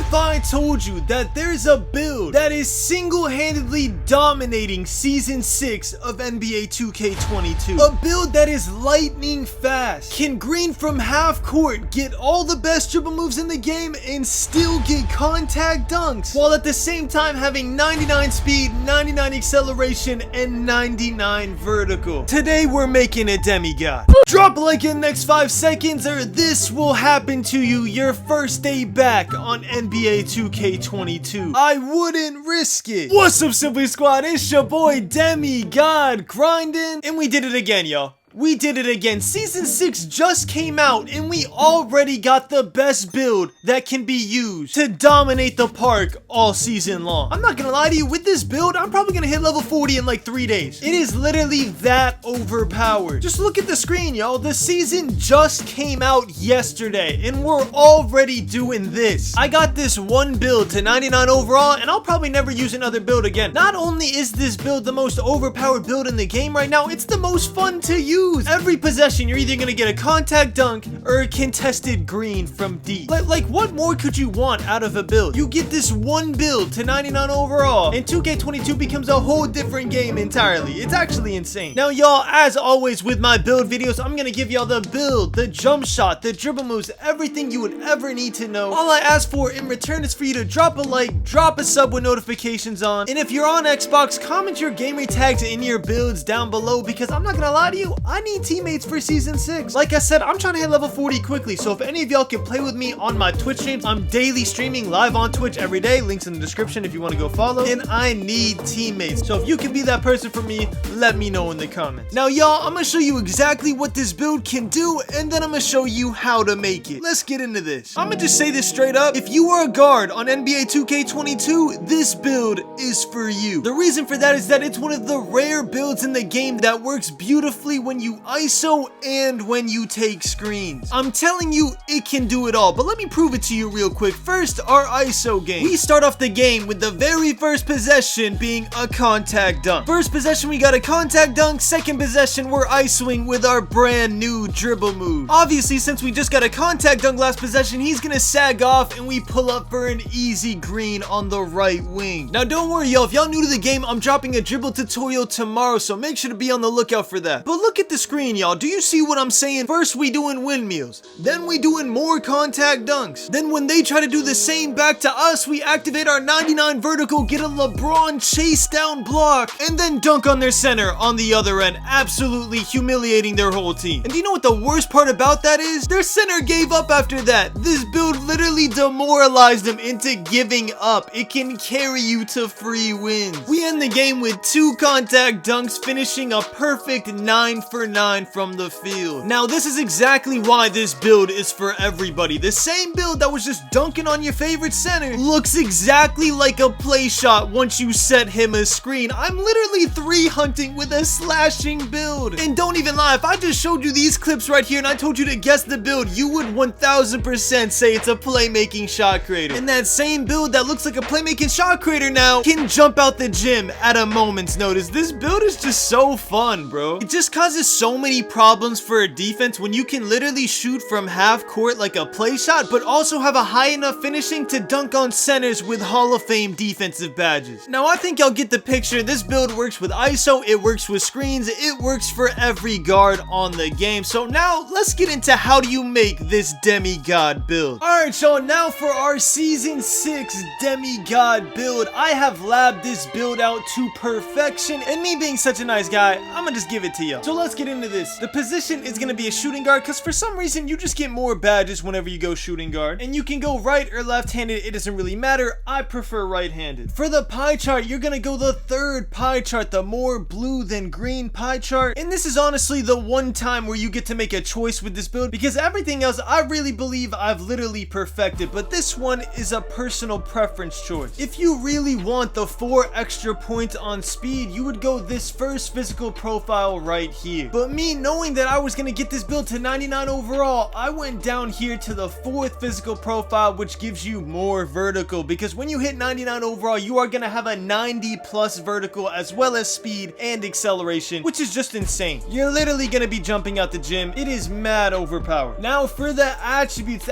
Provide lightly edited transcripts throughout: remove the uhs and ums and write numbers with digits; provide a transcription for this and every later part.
if I told you that there's a build that is single-handedly dominating Season 6 of NBA 2K22? A build that is lightning fast, can green from half court, get all the best dribble moves in the game, and still get contact dunks, while at the same time having 99 speed, 99 acceleration, and 99 vertical. Today we're making a demigod. Drop a like in the next 5 seconds or this will happen to you your first day back on NBA 2K22. I wouldn't risk it. What's up, Simply Squad? It's your boy Demigod grinding, and we did it again, y'all. We did it again. Season 6 just came out and we already got the best build that can be used to dominate the park all season long. I'm not gonna lie to you, with this build, I'm probably gonna hit level 40 in like 3 days. It is literally that overpowered. Just look at the screen, y'all. The season just came out yesterday and we're already doing this. I got this one build to 99 overall and I'll probably never use another build again. Not only is this build the most overpowered build in the game right now, it's the most fun to use. Every possession, you're either gonna get a contact dunk or a contested green from deep. Like what more could you want out of a build? You get this one build to 99 overall, and 2K22 becomes a whole different game entirely. It's actually insane. Now, y'all, as always with my build videos, I'm gonna give y'all the build, the jump shot, the dribble moves, everything you would ever need to know. All I ask for in return is for you to drop a like, drop a sub with notifications on, and if you're on Xbox, comment your gamer tags in your builds down below, because I'm not gonna lie to you, I need teammates for Season 6. Like I said, I'm trying to hit level 40 quickly, so if any of y'all can play with me on my Twitch streams, I'm daily streaming live on Twitch every day. Links in the description if you want to go follow. And I need teammates. So if you can be that person for me, let me know in the comments. Now, y'all, I'm going to show you exactly what this build can do, and then I'm going to show you how to make it. Let's get into this. I'm going to just say this straight up. If you are a guard on NBA 2K22, this build is for you. The reason for that is that it's one of the rare builds in the game that works beautifully when you ISO and when you take screens. I'm telling you, it can do it all, but let me prove it to you real quick. First, our ISO game. We start off the game with the very first possession being a contact dunk. First possession, we got a contact dunk. Second possession, we're ISOing with our brand new dribble move. Obviously, since we just got a contact dunk last possession, he's gonna sag off and we pull up for an easy green on the right wing. Now, don't worry, y'all. If y'all new to the game, I'm dropping a dribble tutorial tomorrow, so make sure to be on the lookout for that. But look at the screen, y'all. Do you see what I'm saying? First we doing windmills, then we doing more contact dunks, then when they try to do the same back to us, we activate our 99 vertical, get a LeBron chase down block, and then dunk on their center on the other end, absolutely humiliating their whole team. And do you know what the worst part about that is? Their center gave up after that. This build literally demoralized them into giving up. It can carry you to free wins. We end the game with 2 contact dunks, finishing a perfect 9 for 9 from the field. Now, this is exactly why this build is for everybody. The same build that was just dunking on your favorite center looks exactly like a play shot once you set him a screen. I'm literally 3 hunting with a slashing build. And don't even lie, if I just showed you these clips right here and I told you to guess the build, you would 1000% say it's a playmaking shot creator. And that same build that looks like a playmaking shot creator now can jump out the gym at a moment's notice. This build is just so fun, bro. It just causes so many problems for a defense when you can literally shoot from half court like a play shot, but also have a high enough finishing to dunk on centers with Hall of Fame defensive badges. Now, I think y'all get the picture. This build works with ISO, it works with screens, it works for every guard on the game. So now let's get into how do you make this demigod build. Alright, y'all, now for our Season 6 demigod build. I have labbed this build out to perfection, and me being such a nice guy, I'm gonna just give it to you. So let's get into this. The position is going to be a shooting guard, because for some reason you just get more badges whenever you go shooting guard, and you can go right or left-handed. It doesn't really matter. I prefer right-handed. For the pie chart, you're going to go the third pie chart, the more blue than green pie chart, and this is honestly the one time where you get to make a choice with this build, because everything else I really believe I've literally perfected, but this one is a personal preference choice. If you really want the 4 extra points on speed, you would go this first physical profile right here. upgrade. But me knowing that I was gonna get this build to 99 overall, I went down here to the 4th physical profile, which gives you more vertical, because when you hit 99 overall, you are gonna have a 90 plus vertical as well as speed and acceleration, which is just insane. You're literally gonna be jumping out the gym. It is mad overpowered. Now for the attributes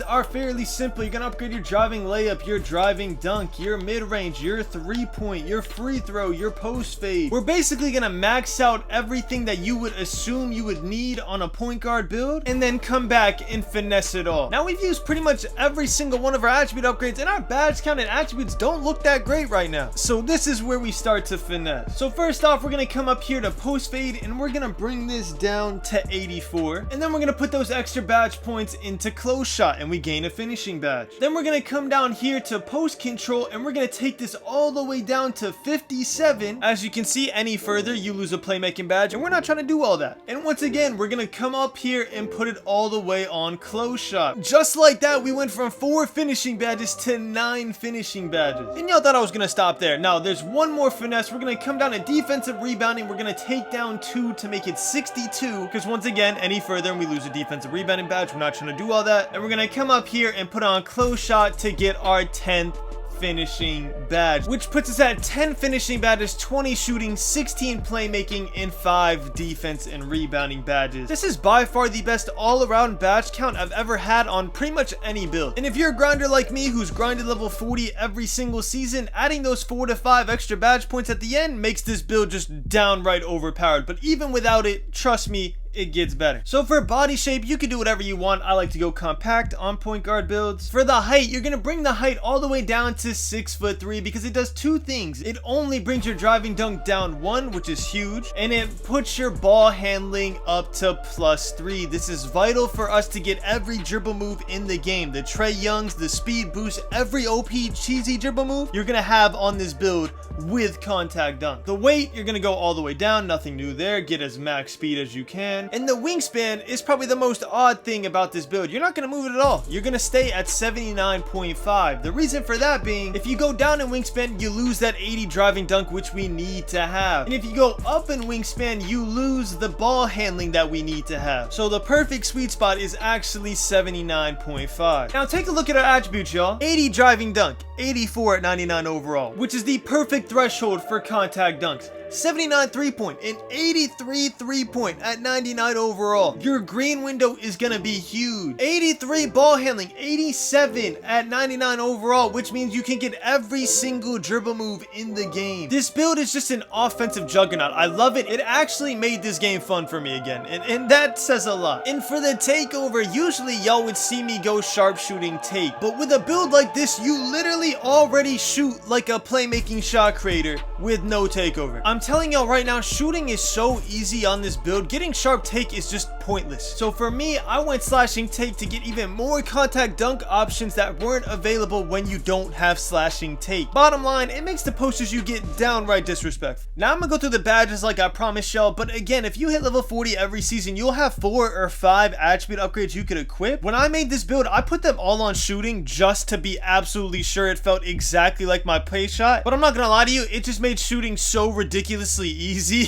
are fairly simple. You're gonna upgrade your driving layup, your driving dunk, your mid-range, your 3-point, your free throw, your post fade. We're basically gonna max out everything that you would assume you would need on a point guard build, and then come back and finesse it all. Now we've used pretty much every single one of our attribute upgrades, and our badge count and attributes don't look that great right now. So this is where we start to finesse. So first off, we're gonna come up here to post fade, and we're gonna bring this down to 84, and then we're gonna put those extra badge points into close shot, and we gain a finishing badge. Then we're gonna come down here to post control, and we're gonna take this all the way down to 57. As you can see, any further you lose a playmaking badge, and we're not trying to do all that. And once again, we're gonna come up here and put it all the way on close shot. Just like that, we went from 4 finishing badges to 9 finishing badges. And y'all thought I was gonna stop there. Now there's one more finesse. We're gonna come down to defensive rebounding. We're gonna take down 2 to make it 62, because once again, any further and we lose a defensive rebounding badge. We're not trying to do all that. And we're gonna come up here and put on close shot to get our 10th finishing badge, which puts us at 10 finishing badges, 20 shooting, 16 playmaking, and 5 defense and rebounding badges. This is by far the best all-around badge count I've ever had on pretty much any build. And if you're a grinder like me who's grinded level 40 every single season, adding those 4 to 5 extra badge points at the end makes this build just downright overpowered. But even without it, trust me, it gets better. So for body shape, you can do whatever you want. I like to go compact on point guard builds. For the height, you're gonna bring the height all the way down to 6'3", because it does 2 things. It only brings your driving dunk down 1, which is huge, and it puts your ball handling up to +3. This is vital for us to get every dribble move in the game. The Trae Youngs, the speed boost, every OP cheesy dribble move you're gonna have on this build with contact dunk. The weight, you're gonna go all the way down, nothing new there. Get as max speed as you can. And the wingspan is probably the most odd thing about this build. You're not going to move it at all. You're going to stay at 79.5. The reason for that being, if you go down in wingspan, you lose that 80 driving dunk, which we need to have. And if you go up in wingspan, you lose the ball handling that we need to have. So the perfect sweet spot is actually 79.5. Now take a look at our attributes, y'all. 80 driving dunk, 84 at 99 overall, which is the perfect threshold for contact dunks. 79 3-point and 83 3-point at 99 overall. Your green window is gonna be huge. 83 ball handling, 87 at 99 overall, which means you can get every single dribble move in the game. This build is just an offensive juggernaut. I love it. It actually made this game fun for me again, and that says a lot. And for the takeover, usually y'all would see me go sharpshooting take, but with a build like this, you literally already shoot like a playmaking shot creator with no takeover. I'm telling y'all right now, shooting is so easy on this build. Getting sharp take is just pointless. So for me, I went slashing take to get even more contact dunk options that weren't available when you don't have slashing take. Bottom line, it makes the posters you get downright disrespectful. Now I'm gonna go through the badges like I promised y'all, but again, if you hit level 40 every season, you'll have 4 or 5 attribute upgrades you could equip. When I made this build, I put them all on shooting just to be absolutely sure it felt exactly like my play shot. But I'm not gonna lie to you, it just made shooting so ridiculously easy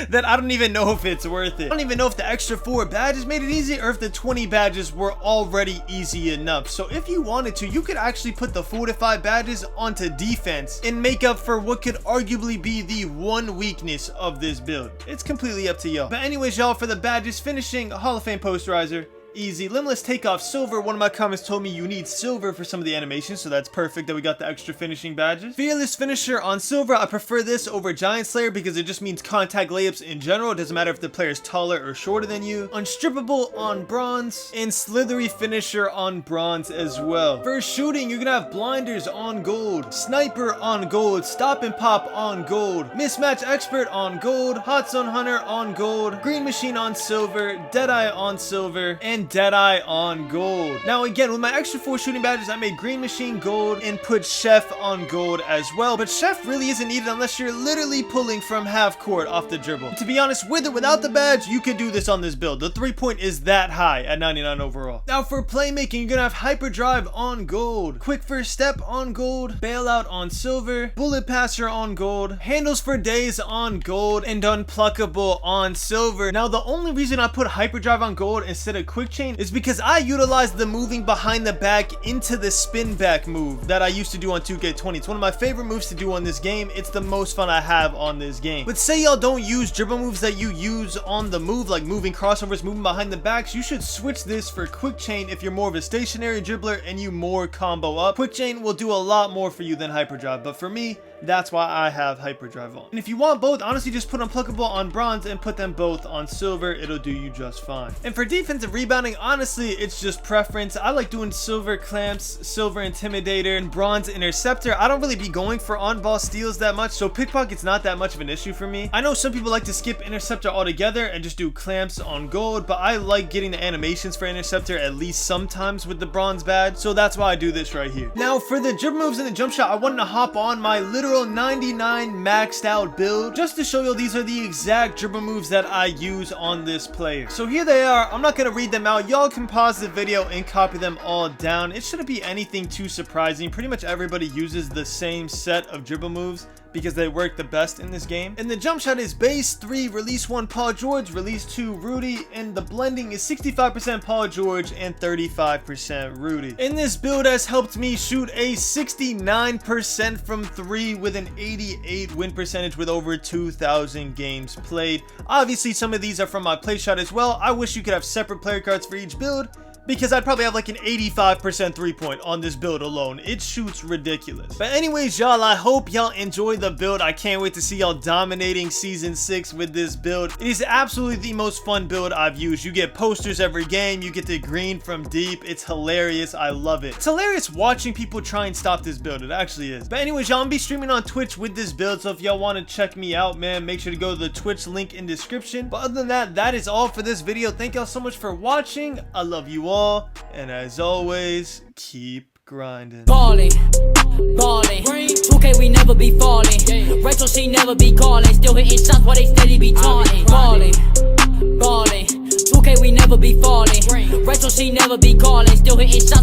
that I don't even know if it's worth it. I don't even know if the extra 4 badges made it easy or if the 20 badges were already easy enough. So if you wanted to, you could actually put the 4 to 5 badges onto defense and make up for what could arguably be the one weakness of this build. It's completely up to y'all. But anyways, y'all, for the badges, finishing Hall of Fame posterizer, easy. Limitless takeoff silver. One of my comments told me you need silver for some of the animations, so that's perfect that we got the extra finishing badges. Fearless finisher on silver. I prefer this over giant slayer because it just means contact layups in general. It doesn't matter if the player is taller or shorter than you. Unstrippable on bronze, and slithery finisher on bronze as well. For shooting, you're gonna have blinders on gold, sniper on gold, stop and pop on gold, mismatch expert on gold, hot zone hunter on gold, green machine on silver, deadeye on silver, and and Deadeye on gold. Now again, with my extra 4 shooting badges, I made Green Machine gold and put Chef on gold as well. But Chef really isn't needed unless you're literally pulling from half court off the dribble. And to be honest, with or without the badge, you can do this on this build. The 3-point is that high at 99 overall. Now for playmaking, you're gonna have Hyperdrive on gold, Quick First Step on gold, Bailout on silver, Bullet Passer on gold, Handles for Days on gold, and Unpluckable on silver. Now the only reason I put Hyperdrive on gold instead of Quick Chain is because I utilized the moving behind the back into the spin back move that I used to do on 2K20. It's one of my favorite moves to do on this game. It's the most fun I have on this game. But say y'all don't use dribble moves that you use on the move, like moving crossovers, moving behind the backs, you should switch this for Quick Chain if you're more of a stationary dribbler and you more combo up. Quick Chain will do a lot more for you than Hyperdrive, but for me, that's why I have Hyperdrive on. And if you want both, honestly just put Unpluckable on bronze and put them both on silver. It'll do you just fine. And for defensive rebounding, honestly, it's just preference. I like doing silver clamps, silver intimidator, and bronze interceptor. I don't really be going for on-ball steals that much, so pickpocket's not that much of an issue for me. I know some people like to skip interceptor altogether and just do clamps on gold, but I like getting the animations for interceptor at least sometimes with the bronze badge, so that's why I do this right here. Now for the dribble moves and the jump shot, I wanted to hop on my literal 99 maxed out build just to show you these are the exact dribble moves that I use on this player. So here they are. I'm not going to read them out. Y'all can pause the video and copy them all down. It shouldn't be anything too surprising. Pretty much everybody uses the same set of dribble moves because they work the best in this game. And the jump shot is base 3, release 1 Paul George, release 2 Rudy, and the blending is 65% Paul George and 35% Rudy. And this build has helped me shoot a 69% from 3 with an 88 win percentage with over 2,000 games played. Obviously some of these are from my PlayShot as well. I wish you could have separate player cards for each build, because I'd probably have like an 85% 3-point on this build alone. It shoots ridiculous. But anyways, y'all, I hope y'all enjoy the build. I can't wait to see y'all dominating season 6 with this build. It is absolutely the most fun build I've used. You get posters every game. You get the green from deep. It's hilarious. I love it. It's hilarious watching people try and stop this build. It actually is. But anyways, y'all, I'm gonna be streaming on Twitch with this build, so if y'all want to check me out, man, make sure to go to the Twitch link in description. But other than that, that is all for this video. Thank y'all so much for watching. I love you all. And as always, keep grinding. Balling, 2K we never be falling. Retro she never be calling. Still hitting shots while they steady be taunting. Balling, 2K we never be falling. Retro she never be calling. Still hitting shots.